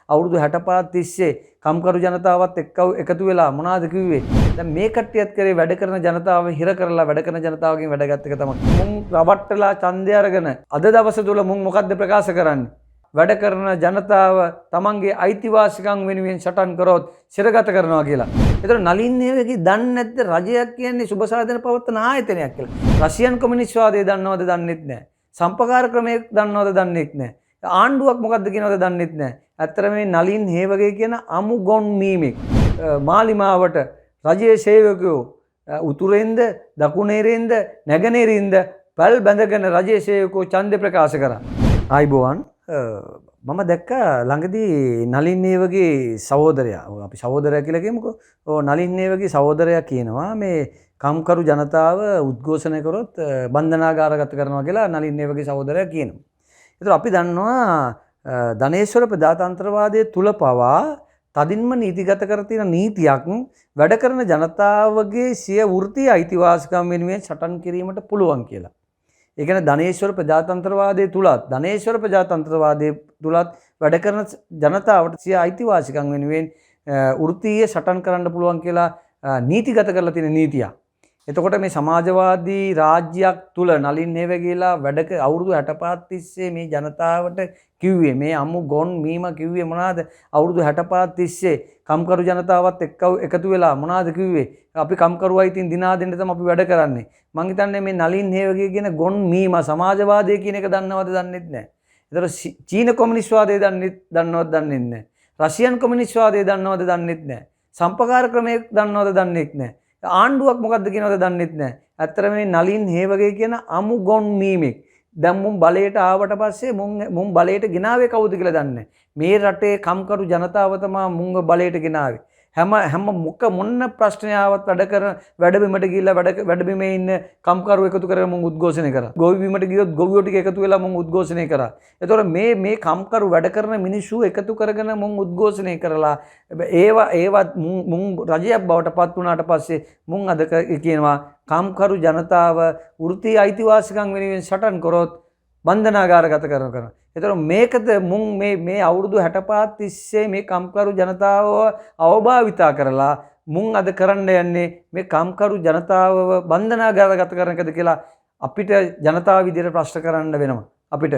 අවුරුදු 65 තිස්සේ කම්කරු ජනතාවත් එක්ක එකතු වෙලා මොනවද කිව්වේ? දැන් මේ කට්ටියත් කරේ වැඩ කරන ජනතාව හිර කරලා වැඩ කරන ජනතාවගෙන් වැඩගත් එක තමයි. මුන් රවට්ටලා ඡන්දය අරගෙන අද දවස තුල මුන් මොකද්ද ප්‍රකාශ කරන්නේ? වැඩ කරන ජනතාව තමන්ගේ අයිතිවාසිකම් වෙනුවෙන් සටන් කරොත් සිරගත කරනවා කියලා. ඒතර නලින් හේවගේ දන්නේ නැද්ද රජයක් කියන්නේ සුබ සාධන පවත්තන ආයතනයක් කියලා. රෂියන් කොමියුනිස්ට් වාදය දන්නවද දන්නෙත් නැහැ. සම්පකාර ක්‍රමයක් දන්නවද දන්නෙත් නැහැ. ආණ්ඩුවක් මොකද්ද කියනවද දන්නෙත් නැහැ. ඇත්තට මේ නලින් හේවගේ කියන අමු ගොන් මීමෙක් මාලිමාවට රජයේ සේවකයෝ උතුරෙන්ද දකුණේරෙන්ද නැගෙනහිරින්ද පැල් බැඳගෙන රජයේ සේවකයෝ ඡන්දේ ප්‍රකාශ කරා. ආයිබෝවන් මම දැක්ක ළඟදී නලින් හේවගේ සහෝදරයා අපි සහෝදරයා කියලා කියමුකෝ. ඔව් නලින් හේවගේ සහෝදරයා කියනවා මේ කම්කරු ජනතාව උද්ඝෝෂණය කරොත් බන්ධනාගාරගත කරනවා කියලා නලින් හේවගේ සහෝදරයා කියනවා. ඒතර අපි දන්නවා ධනේශ්වර ප්‍රජාතන්ත්‍රවාදයේ තුල පවා තදින්ම නීතිගත කර තියෙන නීතියක් වැඩ කරන ජනතාවගේ සිය වෘත්තීය අයිතිවාසිකම් වෙනුවෙන් සටන් කිරීමට පුළුවන් කියලා. ඒ කියන්නේ ධනේශ්වර ප්‍රජාතන්ත්‍රවාදයේ තුලත් වැඩ කරන ජනතාවට සිය අයිතිවාසිකම් වෙනුවෙන් වෘත්තීය සටන් කරන්න පුළුවන් කියලා නීතිගත කරලා තියෙන නීතියක්. එතකොට මේ සමාජවාදී රාජ්‍යයක් තුල නලින් හේවගේලා වැඩ අවුරුදු 65 තිස්සේ මේ ජනතාවට කිව්වේ මේ අමු ගොන් මීම කිව්වේ මොනවාද? අවුරුදු 65 තිස්සේ කම්කරු ජනතාවත් එක්ක එකතු වෙලා මොනවාද කිව්වේ? අපි කම්කරුවයි තින් දිනා දෙන්න තමයි අපි වැඩ කරන්නේ. මං හිතන්නේ මේ නලින් හේවගේ කියන ගොන් මීම සමාජවාදය කියන එක දන්නවද දන්නෙත් නැහැ. ඒතර චීන කොමියුනිස්ට් වාදය දන්නවද දන්නෙත් නැහැ. රෂියන් කොමියුනිස්ට් වාදය දන්නවද දන්නෙත් නැහැ. සම්පකාර ක්‍රමයක් දන්නවද දන්නෙත් නැහැ. ආණ්ඩුවක් මොකද්ද කියනවද දන්නෙත් නැහැ. ඇත්තට මේ නලින් හේවගේ කියන අමු ගොන් මීමෙක් දැන් මුන් බලයට ආවට පස්සේ මුන් බලයට ගෙනාවේ කවුද කියලා දන්නේ නැහැ. මේ රටේ කම්කරු ජනතාව තමයි මුන්ව බලයට ගෙනාවේ. හැම මොන්න ප්‍රශ්නයාවත් වැඩ බිමට ගිහිල්ලා වැඩ බිමේ ඉන්න කම්කරු එකතු කරගෙන මුන් උද්ඝෝෂණය කරා. ගොවි බිමට ගියොත් ගොවියෝ ටික එකතු වෙලා මුන් උද්ඝෝෂණය කරා. ඒතකොට මේ කම්කරු වැඩ කරන මිනිස්සු එකතු කරගෙන මුන් උද්ඝෝෂණය කරලා ඒවා මුන් රජයක් බවට පත් වුණාට පස්සේ මුන් අද කියනවා කම්කරු ජනතාව වෘත්තීය අයිතිවාසිකම් වෙනුවෙන් සටන් කරොත් බන්ධනාගාරගත කරනවා. එතකොට මේකද මුන් මේ අවුරුදු 65 තිස්සේ මේ කම්කරු ජනතාව අවභාවිතා කරලා මුන් අද කරන්න යන්නේ මේ කම්කරු ජනතාව බන්ධනාගාරගත කරන එකද කියලා අපිට ජනතාව විදියට ප්‍රශ්න කරන්න වෙනවා අපිට.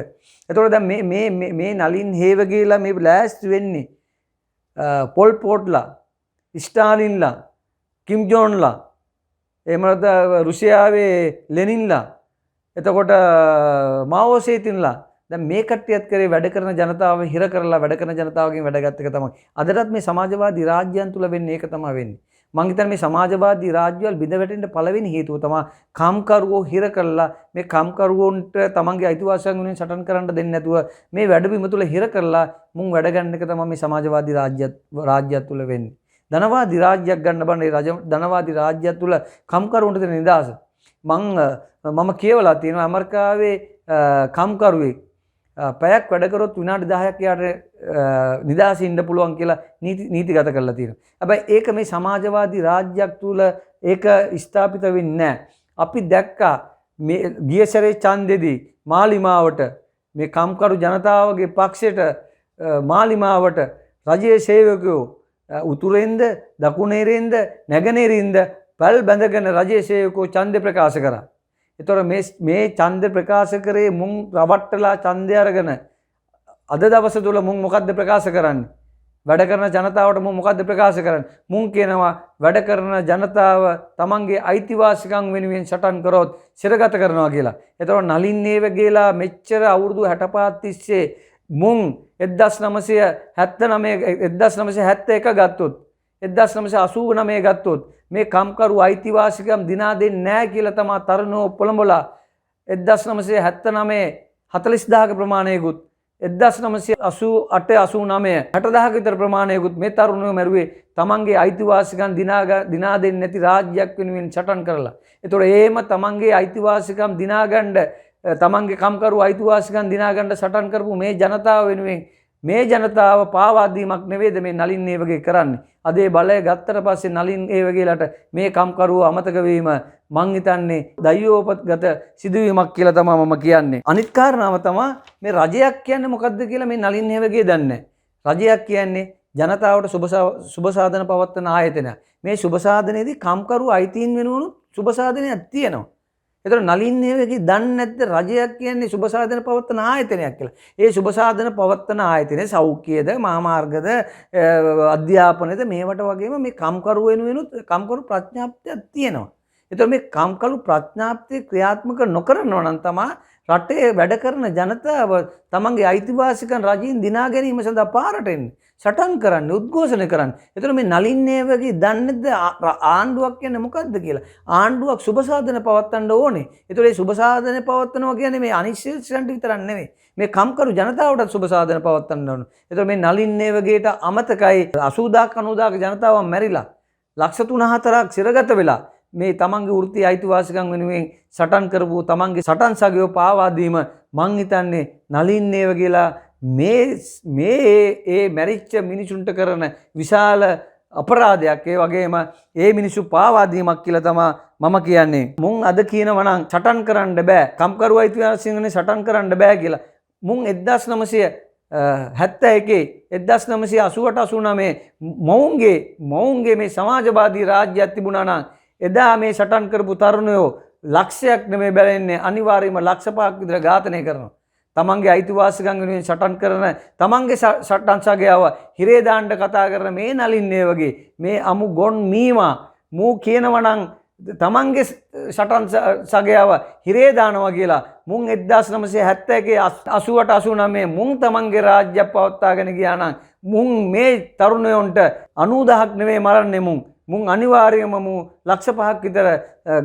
එතකොට දැන් මේ නලින් හේවගේලා මේ ලෑස්ති වෙන්නේ පොල් පොට්ලා, ස්ටාලින්ලා, කිම් ජෝන්ලා, එහෙම නැත්නම් රුසියාවේ ලෙනින්ලා, එතකොට මාවෝ සේතුන්ලා දැන් මේ කට්ටියත් කරේ වැඩ කරන ජනතාව හිර කරලා වැඩ කරන ජනතාවගෙන් වැඩගත් එක තමයි. අදටත් මේ සමාජවාදී රාජ්‍යයන් තුල වෙන්නේ ඒක තමයි වෙන්නේ. මං හිතන්නේ මේ සමාජවාදී රාජ්‍යවල බිඳ වැටෙන්න පළවෙනි හේතුව තමයි කම්කරුවෝ හිර කරලා මේ කම්කරුවන්ට තමන්ගේ අයිතිවාසිකම් වෙනුවෙන් සටන් කරන්න දෙන්නේ නැතුව මේ වැඩබිම තුල හිර කරලා මුන් වැඩ ගන්න එක තමයි මේ සමාජවාදී රාජ්‍යයත් තුල වෙන්නේ. ධනවාදී රාජ්‍යයක් ගන්න බන්නේ ධනවාදී රාජ්‍යය තුල කම්කරුවන්ට දෙන නිදහස. මම කියවලා තියෙනවා ඇමරිකාවේ කම්කරුවෙක් පැයක් වැඩ කරොත් විනාඩි 10ක් යාට නිදහසේ ඉන්න පුළුවන් කියලා නීතිගත කරලා තියෙනවා. හැබැයි ඒක මේ සමාජවාදී රාජ්‍යයක් තුල ඒක ස්ථාපිත වෙන්නේ නැහැ. අපි දැක්කා මේ ගිය සැරේ ඡන්දෙදී මාලිමාවට මේ කම්කරු ජනතාවගේ පක්ෂයට මාලිමාවට රජයේ සේවකයෝ උතුරෙන්ද දකුණේරෙන්ද නැගෙනහිරින්ද පැල් බැඳගෙන රජයේ සේවකයෝ ඡන්දේ ප්‍රකාශ කරා. ඒතොර මේ ඡන්ද ප්‍රකාශ කරේ මුන් රවට්ටලා ඡන්දය අරගෙන අද දවස තුල මුන් මොකද්ද ප්‍රකාශ කරන්නේ? වැඩ කරන ජනතාවට මුන් මොකද්ද ප්‍රකාශ කරන්නේ? මුන් කියනවා වැඩ කරන ජනතාව තමන්ගේ අයිතිවාසිකම් වෙනුවෙන් සටන් කරොත් සිරගත කරනවා කියලා. ඒතොර නලින් හේවගේලා මෙච්චර අවුරුදු 65 තිස්සේ මුන් 1971 ගත්තොත් 1989 ගත්තොත් මේ කම්කරු අයිතිවාසිකම් දිනා දෙන්නේ නැහැ කියලා තමයි තරුණෝ පොළඹලා 1979 40000ක ප්‍රමාණයකුත් 1988 89 60000ක විතර ප්‍රමාණයකුත් මේ තරුණයෝ මැරුවේ තමන්ගේ අයිතිවාසිකම් දිනා දෙන්නේ නැති රාජ්‍යයක් වෙනුවෙන් සටන් කරලා. ඒතකොට එහෙම තමන්ගේ අයිතිවාසිකම් දිනා ගන්න තමන්ගේ කම්කරු අයිතිවාසිකම් දිනා ගන්න සටන් කරපු මේ ජනතාව වෙනුවෙන් මේ ජනතාව පාවා දීමක් නෙවෙයිද මේ නලින් හේවගේ කරන්නේ. අද ඒ බලය ගත්තට පස්සේ නලින් හේවගේලට මේ කම්කරුව අමතක වීම මං හිතන්නේ දෛවෝපගත සිදුවීමක් කියලා තමයි මම කියන්නේ. අනිත් කාරණාව තමයි මේ රජයක් කියන්නේ මොකද්ද කියලා මේ නලින් හේවගේ දන්නේ නැහැ. රජයක් කියන්නේ ජනතාවට සුබ සාධන පවත්වන ආයතනයක්. මේ සුබ සාධනයේදී කම්කරු අයිතීන් වෙනුණු සුබ සාධනයක් තියෙනවා. ඒතර නලින් හේවගේ දන්නේ නැද්ද රජයක් කියන්නේ සුබ සාධන පවත්වන ආයතනයක් කියලා. ඒ සුබ සාධන පවත්වන ආයතනයේ සෞඛ්‍යද, මහාමාර්ගද, අධ්‍යාපනයද මේවට වගේම මේ කම්කරු වෙනුවෙනුත් කම්කරු ප්‍රඥාප්තියක් තියෙනවා. ඒතර මේ කම්කරු ප්‍රඥාප්තිය ක්‍රියාත්මක නොකරනවා නම් තමයි රටේ වැඩ කරන ජනතාව තමන්ගේ අයිතිවාසිකම් රජයෙන් දිනා ගැනීම සඳහා පාරට එන්නේ. සටන් කරන්නේ, උද්ඝෝෂණ කරන්නේ. ඒතර මේ නලින් හේවගේ දන්නේද ආණ්ඩුවක් කියන්නේ මොකද්ද කියලා? ආණ්ඩුවක් සුබ සාධන පවත්වන්න ඕනේ. ඒතර මේ සුබ සාධන පවත්වනවා කියන්නේ මේ අනිශ්චිතයන්ට විතරක් නෙවෙයි. මේ කම්කරු ජනතාවටත් සුබ සාධන පවත්වන්න ඕනේ. ඒතර මේ නලින් හේවගේට අමතකයි 80ක් 90ක් ජනතාව මැරිලා. ලක්ෂ 3-4ක් සිරගත වෙලා මේ තමන්ගේ වෘත්ති අයිතිවාසිකම් වෙනුවෙන් සටන් කරපු තමන්ගේ සටන් සගයෝ පාවා දීම මං හිතන්නේ නලින් හේවගේලා මේ මැරිච්ච මිනිසුන්ට කරන විශාල අපරාධයක්. ඒ වගේම ඒ මිනිස්සු පාවා දීමක් කියලා තමයි මම කියන්නේ. මුන් අද කියනවා නම් සටන් කරන්න බෑ, කම්කරු අයිතිවාසිකම්නේ සටන් කරන්න බෑ කියලා. මුන් 1971 1988 මොවුන්ගේ මේ සමාජවාදී රාජ්‍යයක් තිබුණා නම් එදා මේ සටන් කරපු තරුණයෝ ලක්ෂයක් නෙමෙයි බැලෙන්නේ, අනිවාර්යයෙන්ම ලක්ෂ 5ක් විතර ඝාතනය කරනවා. තමන්ගේ අයිතිවාසිකම් වෙනුවෙන් සටන් කරන තමන්ගේ සටන් සගයව හිරේ දාන්න කතා කරන මේ නලින් හේවගේ මේ අමු ගොන් මීමා මූ කියනවා නම් තමන්ගේ සටන් සගයව හිරේ දානවා කියලා මුන් 1971 88 89 මුන් තමන්ගේ රාජ්‍යයක් පවත්වාගෙන ගියා නම් මුන් මේ තරුණයන්ට 90000ක් නෙමෙයි මරන්නේ මුන් අනිවාර්යයෙන්ම ලක්ෂ 5ක් විතර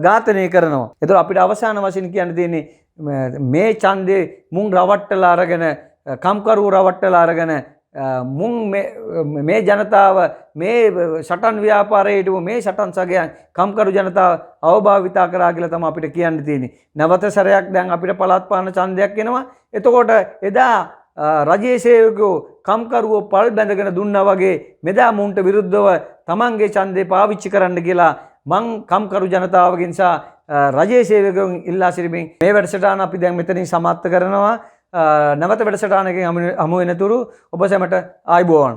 ඝාතනය කරනවා. ඒතර අපිට අවසාන වශයෙන් කියන්න තියෙන්නේ මේ ඡන්දේ මුන් රවට්ටලා අරගෙන කම්කරු රවට්ටලා අරගෙන මුන් මේ ජනතාව මේ සටන් ව්‍යාපාරයට මේ සටන් සගයන් කම්කරු ජනතාව අවභාවිතා කරා කියලා තමයි අපිට කියන්න තියෙන්නේ. නැවත සැරයක් දැන් අපිට පළාත් පාලන ඡන්දයක් එනවා. එතකොට එදා රජයේ සේවකයෝ කම්කරුවෝ පල් බැඳගෙන දුන්නා වගේ මෙදා මුන්ට විරුද්ධව තමන්ගේ ඡන්දේ පාවිච්චි කරන්න කියලා මං කම්කරු ජනතාවගෙන් නිසා රජයේ සේවකයන් ඉල්ලා සිටිමින් මේ වැඩසටහන අපි දැන් මෙතනින් සමාප්ත කරනවා. නැවත වැඩසටහනකින් හමු වෙනතුරු ඔබ සැමට ආයුබෝවන්.